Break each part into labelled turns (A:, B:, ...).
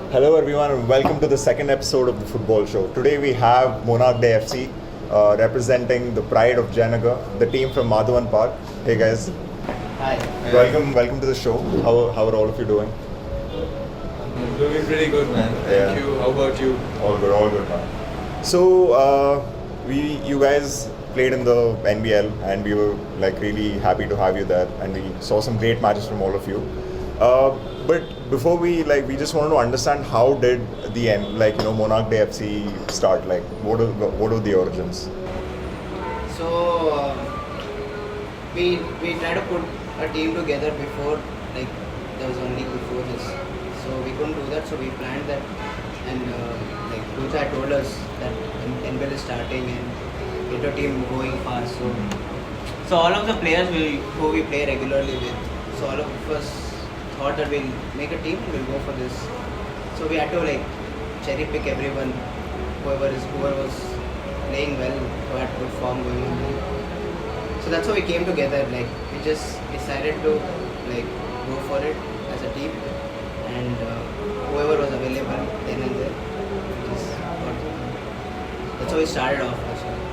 A: Hello everyone and welcome to the second episode of the football show. Today we have Monarch DE FC representing the pride of Jayanagar, the team from Madhavan Park. Hey guys.
B: Hi.
A: Welcome to the show. How are all of you doing?
C: Doing pretty good, man. Thank you. How about you?
A: All good man. So you guys played in the NBL and we were like really happy to have you there and we saw some great matches from all of you. But before we just wanted to understand how did the Monarch DFC start? Like what are the origins?
B: So we tried to put a team together before, like there was only before this. So we couldn't do that. So we planned that, and Coach had told us that NBL is starting and get a team going fast. So all of the players who we play regularly with, so all of us thought that we'll make a team and we'll go for this. So we had to cherry pick everyone, whoever was playing well, who had good form going on. So that's how we came together. We just decided to go for it as a team, and whoever was available then and there. That's how we started off.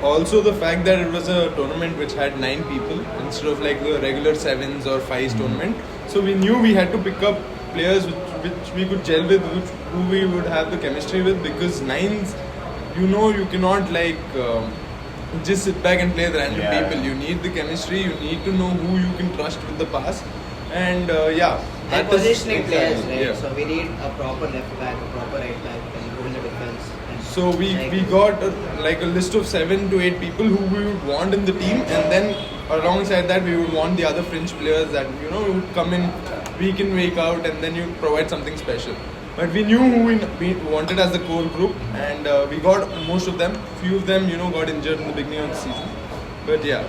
C: Also, the fact that it was a tournament which had 9 people instead of like the regular 7s or 5s tournament. So we knew we had to pick up players which we could gel with, who we would have the chemistry with, because 9s, you cannot just sit back and play with random people. You need the chemistry, you need to know who you can trust with the pass. And
B: and positioning players, right? Yeah. So we need a proper left back, a proper right back, and who in the defense.
C: So we got a list of 7 to 8 people who we would want in the team, and then alongside that we would want the other fringe players that would come in week in, week out, and then you provide something special. But we knew who we wanted as the core group, and we got most of them. Few of them got injured in the beginning of the season. But yeah.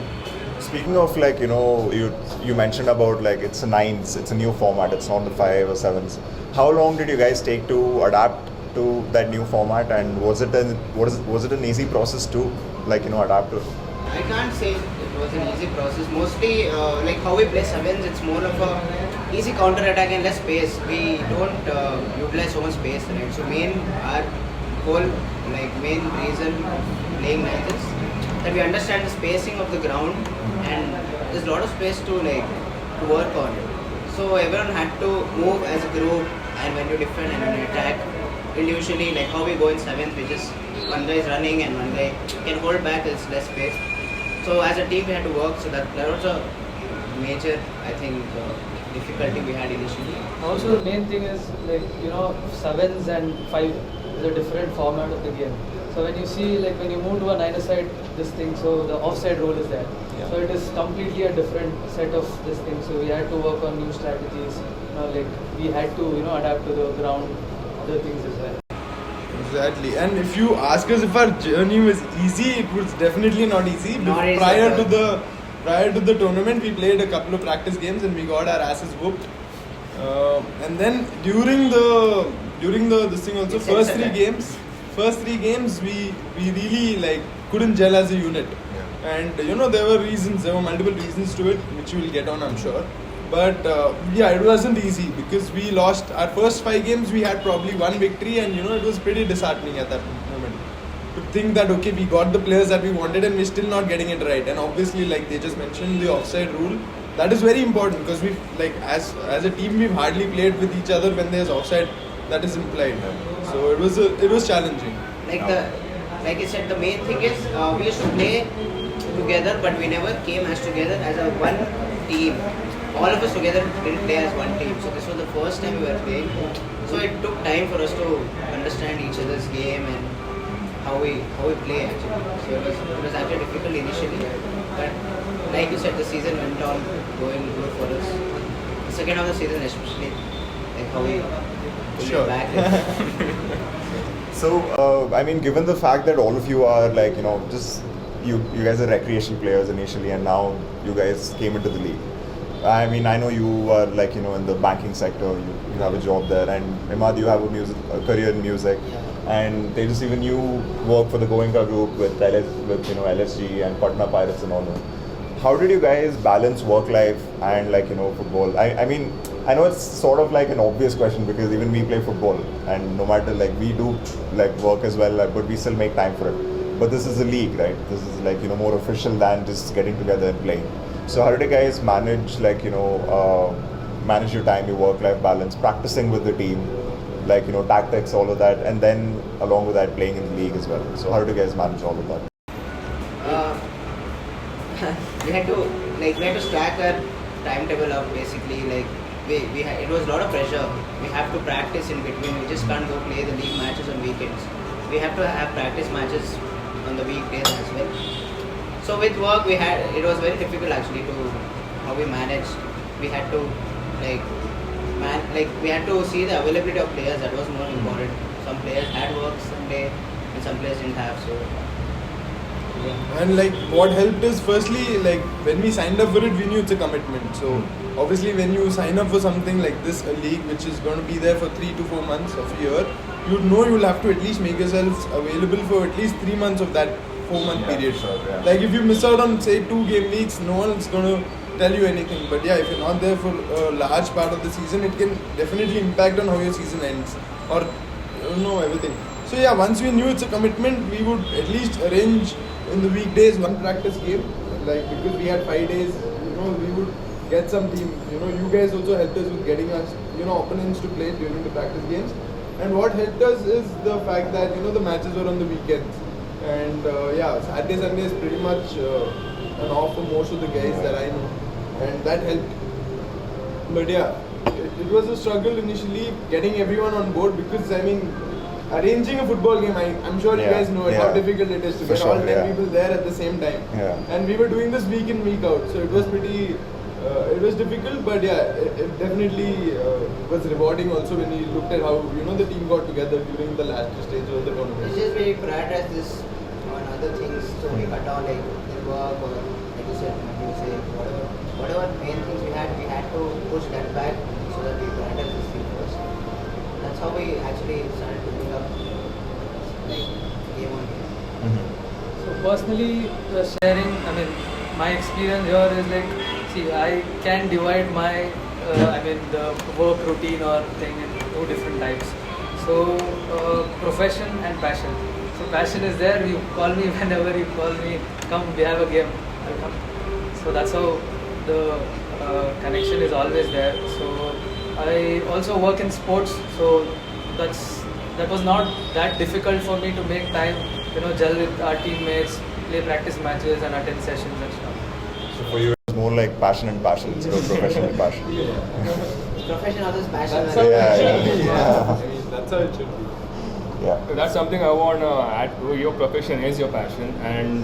A: Speaking of you mentioned about it's a 9s, it's a new format, it's not the 5 or 7s. How long did you guys take to adapt to that new format, and was it an easy process to adapt to it?
B: I can't say it was an easy process. Mostly how we play 7s, it's more of a easy counter attack and less space. We don't utilize so much space, right? So our whole main reason of playing 9s is that we understand the spacing of the ground, and there's a lot of space to work on. So everyone had to move as a group, and when you defend and when you attack individually, how we go in 7th, we just one guy is running and one guy can hold back, there's less space. So as a team we had to work, so that was a major, I think, difficulty we had initially.
D: Also the main thing is 7s and 5 is a different format of the game. So when you see when you move to a 9-a-side this thing, so the offside rule is there. Yeah. So it is completely a different set of this thing. So we had to work on new strategies. We had to adapt to the ground, other things as well.
C: Exactly. And if you ask us if our journey was easy, it was definitely not easy. Prior to the tournament, we played a couple of practice games and we got our asses whooped. And then during this thing also, first three games we really couldn't gel as a unit. Yeah. And there were multiple reasons to it, which we will get on, I'm sure. But it wasn't easy because we lost our first 5 games. We had probably 1 victory, and it was pretty disheartening at that moment to think that we got the players that we wanted and we're still not getting it right. And obviously, like they just mentioned, the offside rule, that is very important because we as a team we've hardly played with each other when there's offside that is implied. So it was challenging.
B: Like I said, the main thing is we used to play together, but we never came as together as a one team. All of us together didn't play as one team. So this was the first time we were playing. So it took time for us to understand each other's game and how we play actually. So it was actually difficult initially, but like you said, the season went on going good for us. The second half of the season especially, how we
C: sure.
B: back.
A: So given the fact that all of you are just you guys are recreational players initially, and now you guys came into the league. I know you are in the banking sector, you have a job there, and Imad, you have a career in music, and they just even you work for the Goenka group with LSG and Patna Pirates and all that. How did you guys balance work life and football? I know it's sort of like an obvious question because even we play football, and no matter like we do like work as well, but we still make time for it. But this is a league, right? This is like more official than just getting together and playing. So how did you guys manage manage your time, your work-life balance, practicing with the team, tactics, all of that, and then along with that playing in the league as well. So how did you guys manage all of that?
B: We had to stack our timetable up basically. It was a lot of pressure. We have to practice in between. We just can't go play the league matches on weekends. We have to have practice matches on the weekdays as well. So with work, it was very difficult actually to how we managed. We had to we had to see the availability of players. That was more important. Some players had work some day, and some players didn't have. So. Yeah.
C: And what helped is firstly when we signed up for it, we knew it's a commitment. So obviously when you sign up for something like this, a league which is going to be there for 3 to 4 months of a year, you'll have to at least make yourselves available for at least 3 months of that 4-month period.
A: Sure, yeah.
C: If you miss out on say 2 game weeks, no one's going to tell you anything. But yeah, if you're not there for a large part of the season, it can definitely impact on how your season ends or everything. So yeah, once we knew it's a commitment, we would at least arrange in the weekdays one practice game, because we had 5 days, we would get some team. You guys also helped us with getting us opponents to play during the practice games. And what helped us is the fact that the matches were on the weekends, and Saturday Sunday is pretty much an off for most of the guys that I know, and that helped. But yeah, it was a struggle initially getting everyone on board, because arranging a football game, I'm sure you guys know how difficult it is to get all 10 people there at the same time.
A: Yeah.
C: And we were doing this week in, week out, so it was pretty, it was difficult, but yeah, it definitely was rewarding also when we looked at how, the team got together during the last stage of the tournament.
B: It's just we prioritize this on other things, so we cut down the work or like you said, whatever main things we had to push that back so that we prioritize this thing first. That's how we actually started picking up game on game.
A: Mm-hmm.
D: So personally, sharing, my experience here is I can divide my, the work routine or thing in 2 different types. So profession and passion. So passion is there, you call me whenever you call me, come we have a game, I'll come. So that's how the connection is always there. So I also work in sports, so that was not that difficult for me to make time, gel with our teammates, play practice matches and attend sessions and stuff.
A: So for you, it's more like passion and passion instead of profession and passion.
B: Profession others passion.
C: That's how it should be. That's how it should be.
A: Yeah.
E: That's something I want to add to. Your profession is your passion, and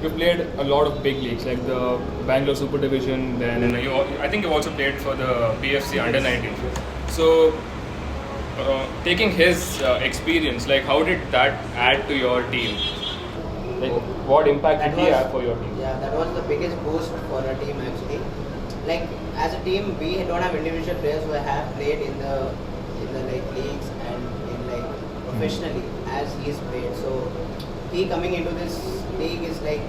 E: you played a lot of big leagues like the Bangalore Super Division. Then I think you also played for the BFC Under 19. So taking his experience, how did that add to your team? What impact did he have for your team?
B: Yeah, that was the biggest boost for our team actually. As a team, we don't have individual players who have played in the leagues and in professionally as he's played. So he coming into this league is like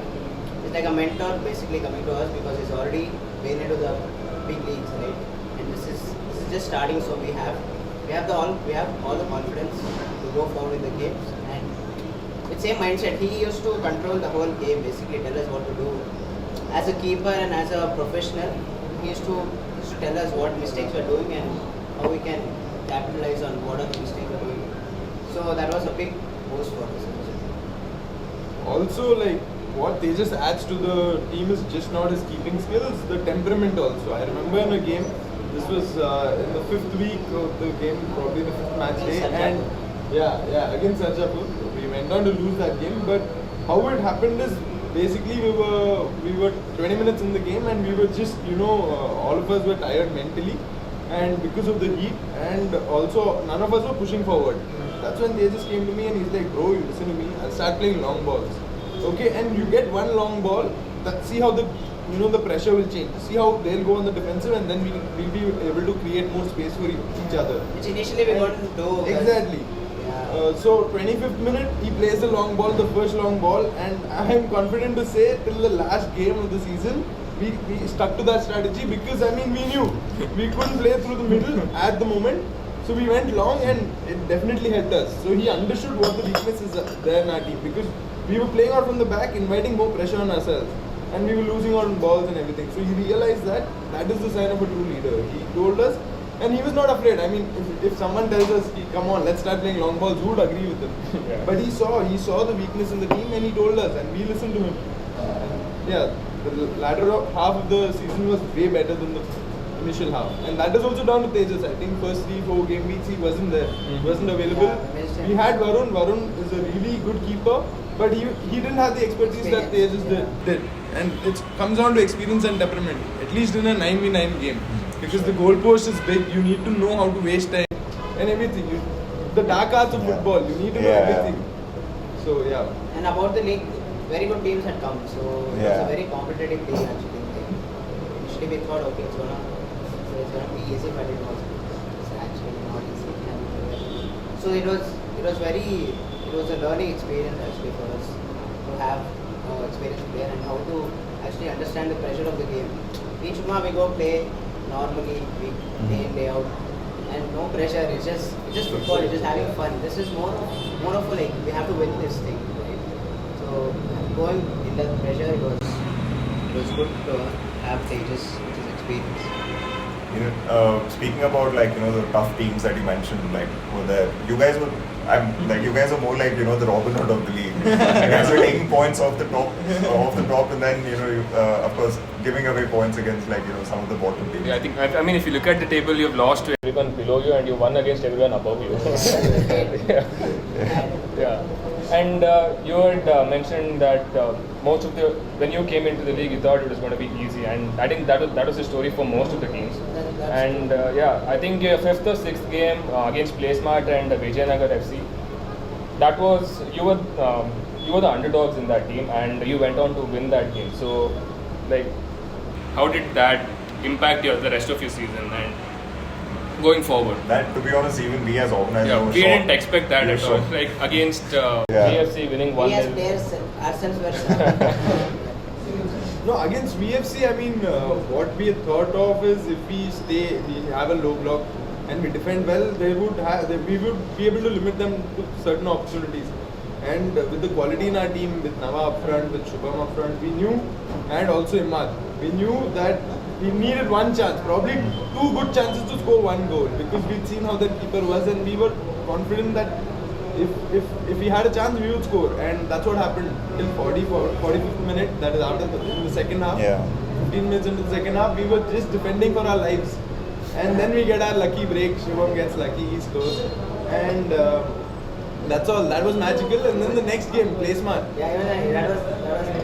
B: a mentor basically coming to us, because he's already been into the big leagues, right? And this is just starting, so we have all the confidence to go forward in the games, and with same mindset. He used to control the whole game, basically tell us what to do. As a keeper and as a professional, he used to tell us what mistakes we're doing and how we can capitalize on what are the mistakes we're doing. So that was a big boost for us.
C: Also, what they just adds to the team is just not his keeping skills, the temperament also. I remember in a game, this was in the 5th week of the game, probably the 5th match day, and against Sarjapur. We went on to lose that game, but how it happened is basically we were 20 minutes in the game, and we were just all of us were tired mentally, and because of the heat, and also none of us were pushing forward. That's when they just came to me and he's like, bro, you listen to me, I'll start playing long balls. Okay, and you get one long ball, see how the pressure will change. See how they'll go on the defensive, and then we'll be able to create more space for each other.
B: Which initially we couldn't do.
C: Exactly.
B: Yeah.
C: So 25th minute, he plays the long ball, the first long ball, and I'm confident to say till the last game of the season, we stuck to that strategy because I mean we knew we couldn't play through the middle at the moment. So we went long and it definitely helped us. So he understood what the weaknesses are there in our team because we were playing out from the back, inviting more pressure on ourselves. And we were losing on balls and everything. So he realized that is the sign of a true leader. He told us, and he was not afraid. I mean, if someone tells us, come on, let's start playing long balls, who would agree with him?
E: Yeah.
C: But he saw the weakness in the team and he told us and we listened to him. And yeah, the latter half of the season was way better than the initial half. And that is also down to Tejas. I think first 3-4 game weeks he wasn't there. He wasn't available.
B: Yeah,
C: we had Varun. Varun is a really good keeper. But he didn't have the expertise that Tejas did. And it comes down to experience and temperament. At least in a 9v9 game. Because the goalpost is big, you need to know how to waste time and everything. The dark arts of football, you need to know everything. So yeah.
B: And about the league, very good teams had come. So it was a very competitive league actually. Initially we thought, okay, it's gonna be easy, but it's actually not easy. So it was a learning experience actually for us to have experienced player and how to actually understand the pressure of the game. Each month we go play normally, week day in, day out, and no pressure. It's just football. It's just having fun. This is more of a like we have to win this thing, right? So going in the pressure, it was good to have Tejas, which is experience.
A: You know, speaking about like the tough teams that you mentioned, like were there, you guys were. You guys are more like the Robin Hood of the league. You guys are taking points off the top, and then of course giving away points against some of the bottom teams.
E: Yeah, I mean if you look at the table, you've lost to everyone below you and you won against everyone above you. Yeah. And you had mentioned that when you came into the league, you thought it was going to be easy, and I think that was the story for most of the teams. And I think your 5th or 6th game against Placemart and Jayanagar FC, that was you were the underdogs in that team, and you went on to win that game. So, like, how did that impact the rest of your season and going forward?
A: That, to be honest, even we as organizers,
E: we didn't expect that at all. Like against VFC winning 1-0.
B: We as players ourselves were.
C: No, against VFC, I mean, what we had thought of is if we have a low block and we defend well, we would be able to limit them to certain opportunities. And with the quality in our team, with Nava up front, with Shubham up front, we knew, and also Imad, we knew that we needed one chance, probably 2 good chances to score 1 goal, because we'd seen how that keeper was, and we were confident that if we had a chance, we would score, and that's what happened till 45th minute. That is after in the second half. 15 minutes into the second half, we were just defending for our lives, and then we get our lucky break. Shubham gets lucky, he scores, and that's all. That was magical. And then the next game, Placemart.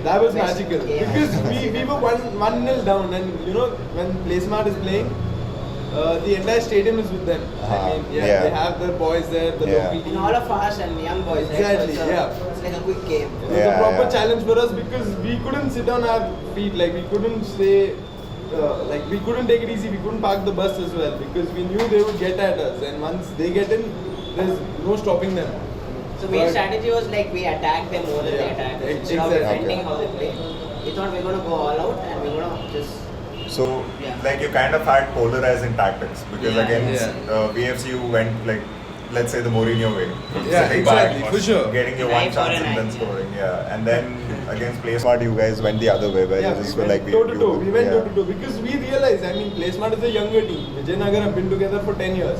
C: That was magical because we were 1-0 down, and when Placemart is playing, the entire stadium is with them. I mean, they have their boys there, the local team.
B: And all of us and young boys.
C: Exactly.
B: Right? So it's like a quick game.
C: It was a proper challenge for us because we couldn't sit on our feet. Like we couldn't stay. We couldn't take it easy. We couldn't park the bus as well because we knew they would get at us, and once they get in, there's no stopping them.
B: So main strategy was like we attack them more than they attack us. Instead of defending how they play, we thought we're going to go all out and we're going to just.
A: So you kind of had polarizing tactics because against VFC you went let's say the Mourinho way.
C: Yeah, exactly, for sure.
A: Getting your one chance and then scoring. Yeah, and then against Placemart you guys went the other way where you just were like
C: toe-to-toe. We went toe-to-toe because we realized, I mean, Placemart is a younger team. Jayanagar have been together for 10 years.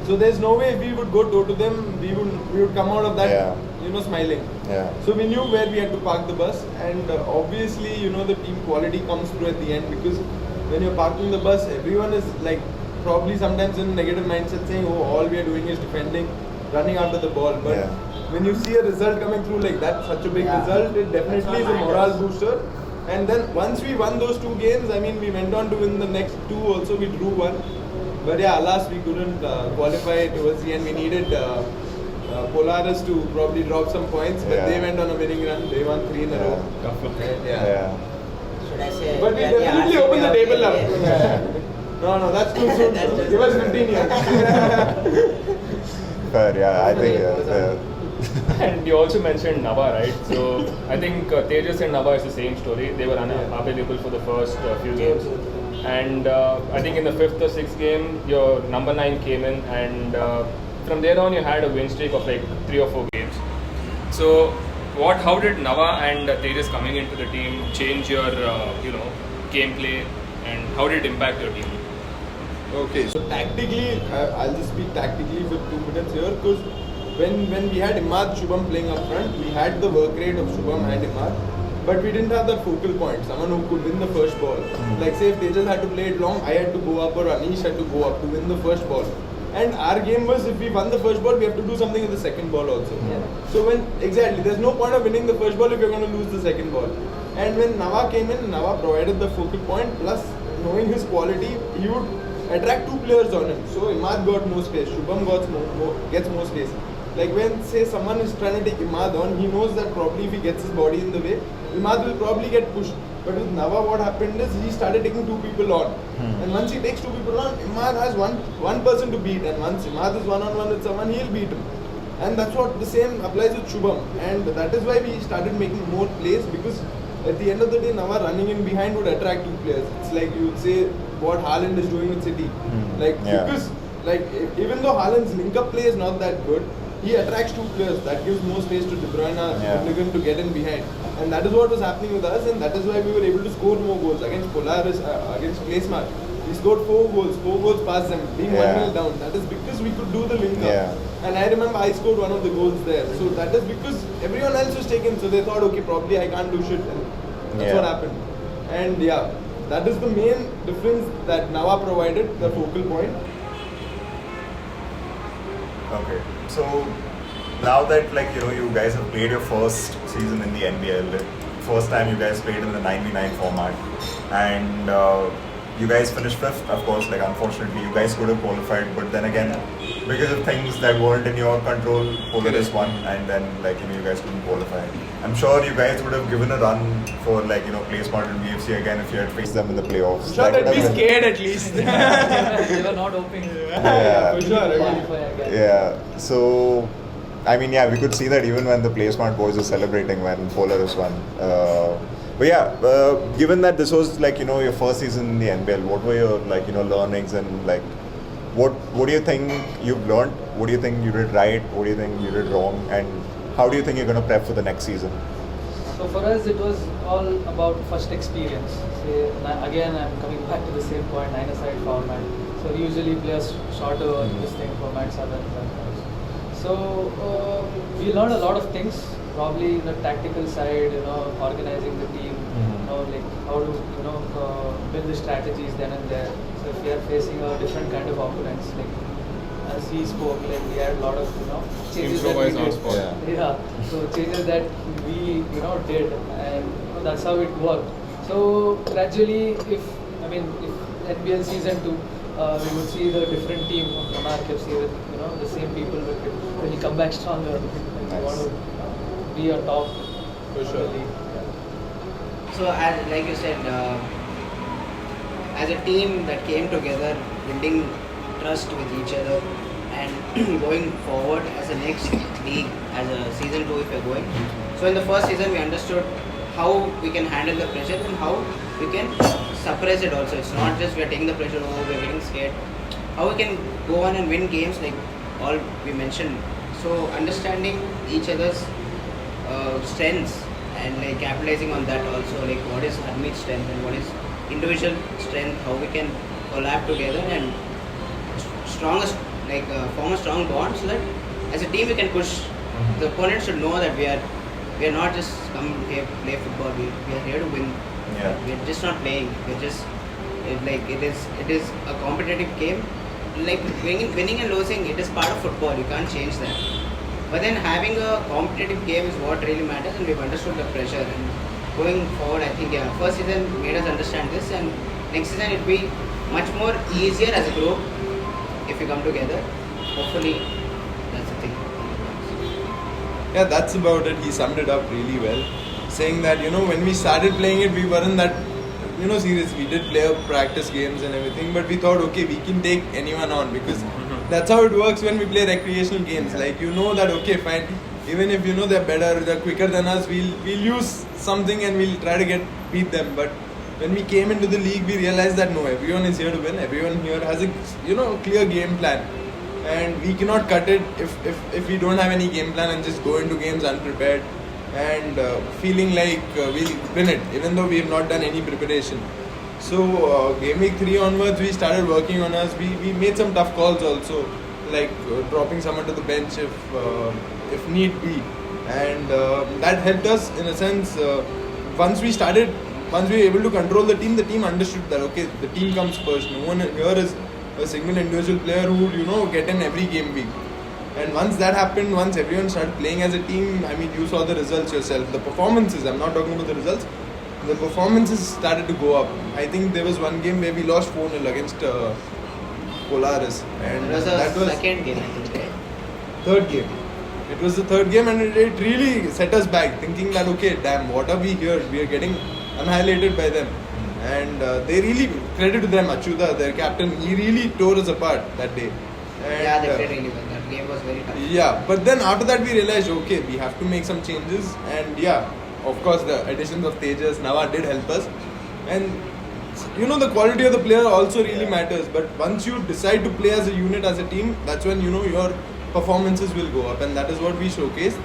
C: So there's no way if we would go toe to them, we would come out of that, smiling.
A: Yeah.
C: So we knew where we had to park the bus, and obviously, the team quality comes through at the end because when you're parking the bus, everyone is like probably sometimes in a negative mindset saying, oh, all we are doing is defending, running after the ball. But when you see a result coming through like that, such a big result, it definitely is a morale booster. And then once we won those 2 games, I mean, we went on to win the next 2 also. We drew 1. But alas, we couldn't qualify towards the end. We needed Polaris to probably drop some points, but they went on a winning run. They won 3 in a row.
B: Should I say?
C: But we definitely opened the table up. No, that's too soon. Give us 15 years.
A: Fair, I think.
E: And you also mentioned Nava, right? So I think Tejas and Nava is the same story. They were unavailable for the first few games. And I think in the 5th or 6th game, your number 9 came in, and from there on you had a win streak of like 3 or 4 games. So how did Nava and Tejas coming into the team change your gameplay, and how did it impact your team?
C: Okay, so tactically, I'll just speak tactically for 2 minutes here, because when we had Imad Shubham playing up front, we had the work rate of Shubham and Imad, but we didn't have that focal point, someone who could win the first ball. Like say if Tejas had to play it long, I had to go up or Anish had to go up to win the first ball. And our game was, if we won the first ball, we have to do something with the second ball also. So there's no point of winning the first ball if you're going to lose the second ball. And when Nava came in, Nava provided the focal point, plus knowing his quality, he would attract 2 players on him. So Imad got more space, Shubham gets more space. Like when say someone is trying to take Imad on, he knows that probably if he gets his body in the way, Imad will probably get pushed. But with Nava, what happened is he started taking 2 people on. And once he takes 2 people on, Imad has one person to beat. And once Imad is one-on-one with someone, he'll beat him. And that's what the same applies with Shubham. And that is why we started making more plays, because at the end of the day, Nava running in behind would attract 2 players. It's like you would say what Haaland is doing with City. Because even though Haaland's link-up play is not that good, he attracts 2 players. That gives more space to De Bruyne, Gundogan to get in behind. And that is what was happening with us, and that is why we were able to score more goals. Against Polaris, against Placemart, we scored 4 goals past them, being 1-0 down. That is because we could do the link-up. And I remember I scored one of the goals there. So that is because everyone else was taken, so they thought, okay, probably I can't do shit. And that's what happened. And that is the main difference that Nava provided, the focal point.
A: Okay, so now that you guys have played your first season in the NBL, first time you guys played in the 9v9 format, and you guys finished 5th, of course, unfortunately you guys could have qualified, but then again, because of things that weren't in your control, Polaris won, and then you guys couldn't qualify. I'm sure you guys would have given a run for Placemart and BFC again if you had faced them in the playoffs.
C: I'm sure they'd be scared at least.
D: They were not hoping.
C: For sure.
A: Yeah. So, we could see that even when the Placemart boys were celebrating when Polaris won. Given that this was your first season in the NBL, what were your learnings, and what do you think you've learned? What do you think you did right? What do you think you did wrong? And how do you think you're going to prep for the next season?
D: So for us, it was all about first experience. Again, I'm coming back to the same point, 9-a-side format. So we usually play a shorter formats other than those. So we learned a lot of things, probably the tactical side, organizing the team, how to build the strategies then and there. So if we are facing a different kind of opponents, as he spoke, we had a lot of changes that we did. So changes that we did, and that's how it worked. So gradually, if NBL season 2, we would see the different team of MonarchDeFC with the same people, but when we come back stronger, we want to be on top.
C: For sure.
B: So as like you said, as a team that came together, building trust with each other, and going forward as a next league, as a season 2 if you're going. So in the first season we understood how we can handle the pressure and how we can suppress it also. It's not just we are taking the pressure over, we're getting scared. How we can go on and win games like all we mentioned. So understanding each other's strengths and capitalizing on that also, what is Harmeet's strength and what is individual strength, how we can collab together and form a strong bond, so that as a team we can push. The opponent should know that we are not just come here play football. We are here to win. We are just not playing. We're just it is a competitive game. Winning and losing, it is part of football. You can't change that. But then having a competitive game is what really matters, and we've understood the pressure. And going forward, I think first season made us understand this, and next season it will be much more easier as a group if we come together. Hopefully, that's the thing.
C: Yeah, that's about it. He summed it up really well, saying that when we started playing it, we weren't that serious. We did play practice games and everything, but we thought, okay, we can take anyone on, because that's how it works when we play recreational games. That okay, fine, Even if they're better, they're quicker than us, we'll use something and we'll try to beat them. But when we came into the league, we realized that no, everyone is here to win. Everyone here has a clear game plan, and we cannot cut it if we don't have any game plan and just go into games unprepared and feeling like we'll win it, even though we have not done any preparation. So game week 3 onwards, we started working on us. We made some tough calls also, like dropping someone to the bench if need be, and that helped us in a sense. Once we were able to control the team understood that okay, the team comes first. No one here is a single individual player who would get in every game week. And once that happened, once everyone started playing as a team, I mean, you saw the results yourself. The performances, I'm not talking about the results, the performances started to go up. I think there was one game where we lost 4-0 against Polaris. And
B: that was the second game, I think, right?
C: Third game. It was the third game, and it really set us back, thinking that okay, damn, what are we here? We are getting annihilated by them. And they really, credit to them, Achyuta, their captain, he really tore us apart that day. And,
B: yeah, they played really well. That game was very tough.
C: Yeah, but then after that we realized, okay, we have to make some changes. And yeah, of course, the additions of Tejas, Nava did help us. And the quality of the player also really matters. But once you decide to play as a unit, as a team, that's when your performances will go up, and that is what we showcased.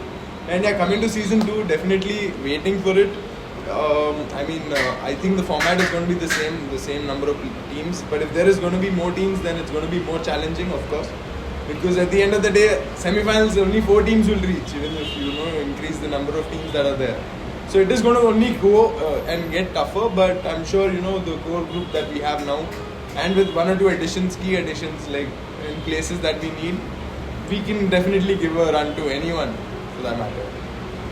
C: And yeah, coming to season 2, definitely waiting for it. I think the format is going to be the same number of teams. But if there is going to be more teams, then it's going to be more challenging, of course. Because at the end of the day, semi-finals only 4 teams will reach, even if increase the number of teams that are there. So it is going to only go and get tougher. But I'm sure the core group that we have now, and with 1 or 2 additions, key additions, like in places that we need, we can definitely give a run to anyone for that matter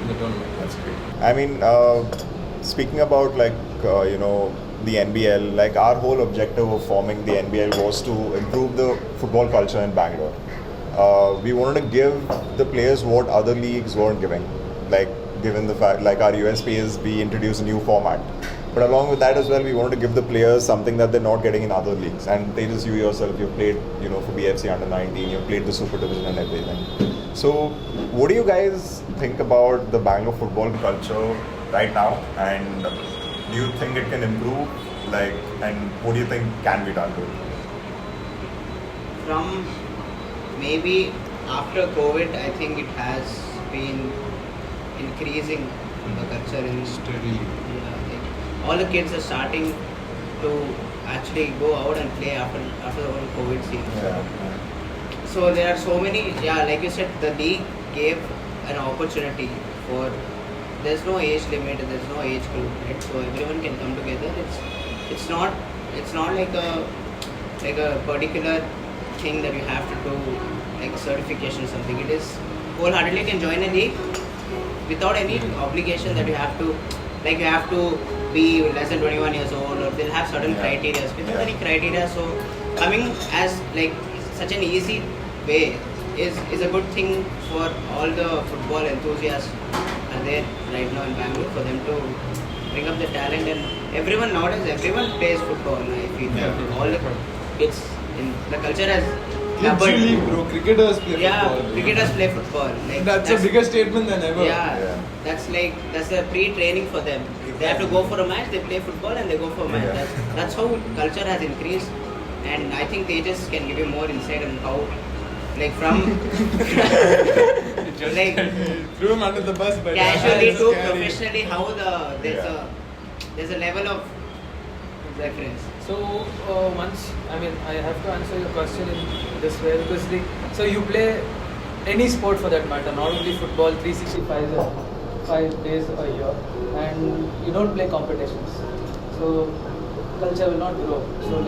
C: in the tournament.
A: That's great. I mean, speaking about the NBL, like our whole objective of forming the NBL was to improve the football culture in Bangalore. We wanted to give the players what other leagues weren't giving, like given the fact, like our USP is we introduced a new format. But along with that as well, we wanted to give the players something that they're not getting in other leagues. And Tejas, you yourself, you've played, for BFC under 19, you've played the Super Division and everything. So, what do you guys think about the Bangalore football culture right now? And do you think it can improve? And what do you think can be done to it?
B: From maybe after COVID, I think it has been increasing the culture in
C: steadily.
B: All the kids are starting to actually go out and play after the whole COVID season.
A: Yeah.
B: So there are so many, like you said, the league gave an opportunity for, there's no age limit, there's no age group, right? So everyone can come together. It's not like a particular thing that you have to do, like certification or something. It is wholeheartedly can join a league without any obligation that you have to be less than 21 years old, or they'll have certain criteria. Without any criteria, so coming as like such an easy way is a good thing for all the football enthusiasts are there right now in Bangalore, for them to bring up the talent. And everyone plays football. I feel all the kids in the culture has
C: Literally, bro, cricketers play football.
B: Cricketers play football. Like,
C: that's a bigger statement than ever.
B: That's a pre-training for them. If they have to go for a match, they play football and they go for a match. That's how culture has increased. And I think Tejas can give you more insight on how, like from
C: like threw him under the bus, but
B: casually to professionally, how there's a level of reference.
D: So I have to answer your question in this way, because so you play any sport for that matter, not only football, 365 days a year, and you don't play competitions. So culture will not grow. So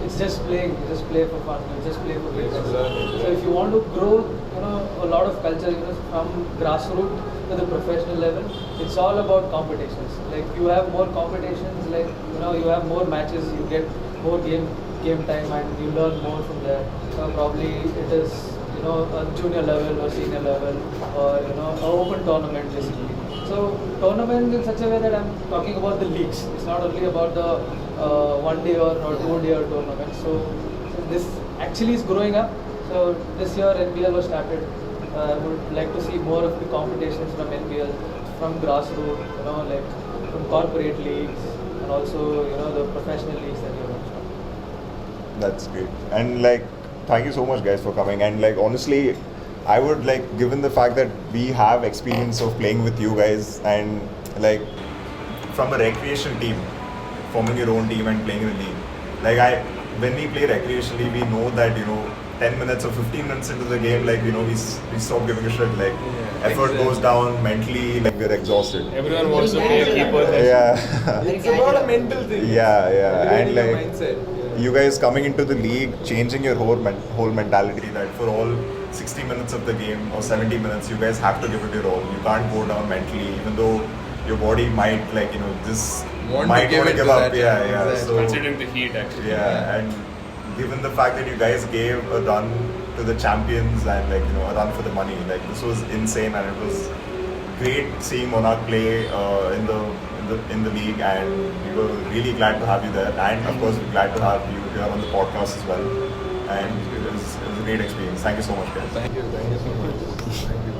D: it's just playing. You just play for fun. You just play for cricket. So if you want to grow, a lot of culture, from grassroots to the professional level, it's all about competitions. Like you have more competitions, you have more matches, you get more game time, and you learn more from there. So probably it is a junior level or senior level, or an open tournament basically. So tournaments in such a way that I'm talking about the leagues. It's not only about the 1 day or 2 day tournament. So this actually is growing up. So this year NBL was started. I would like to see more of the competitions from NBL, from grassroots, like from corporate leagues, and also the professional leagues that you mentioned.
A: That's great. And like, thank you so much, guys, for coming. And like, honestly, I would like, given the fact that we have experience of playing with you guys, and like from a recreation team, forming your own team and playing in the league. Like when we play recreationally, we know that 10 minutes or 15 minutes into the game, like we stop giving a shit. Like effort goes down mentally, like we're exhausted.
E: Everyone wants to play a keeper.
A: Yeah.
C: It's about a mental thing.
A: Yeah. And like
C: mindset.
A: you guys coming into the league, changing your whole mentality that for all 60 minutes of the game or 70 minutes, you guys have to give it your all. You can't go down mentally, even though your body might just might want to give up. Yeah.
C: Exactly.
A: So
E: Considering the heat, actually.
A: yeah, and given the fact that you guys gave a run to the champions and a run for the money, like this was insane, and it was great seeing Monarch play in the league, and we were really glad to have you there, and of course we're glad to have you here on the podcast as well, and it was a great experience. Thank you so much, guys.
C: Thank you so much. Thank you.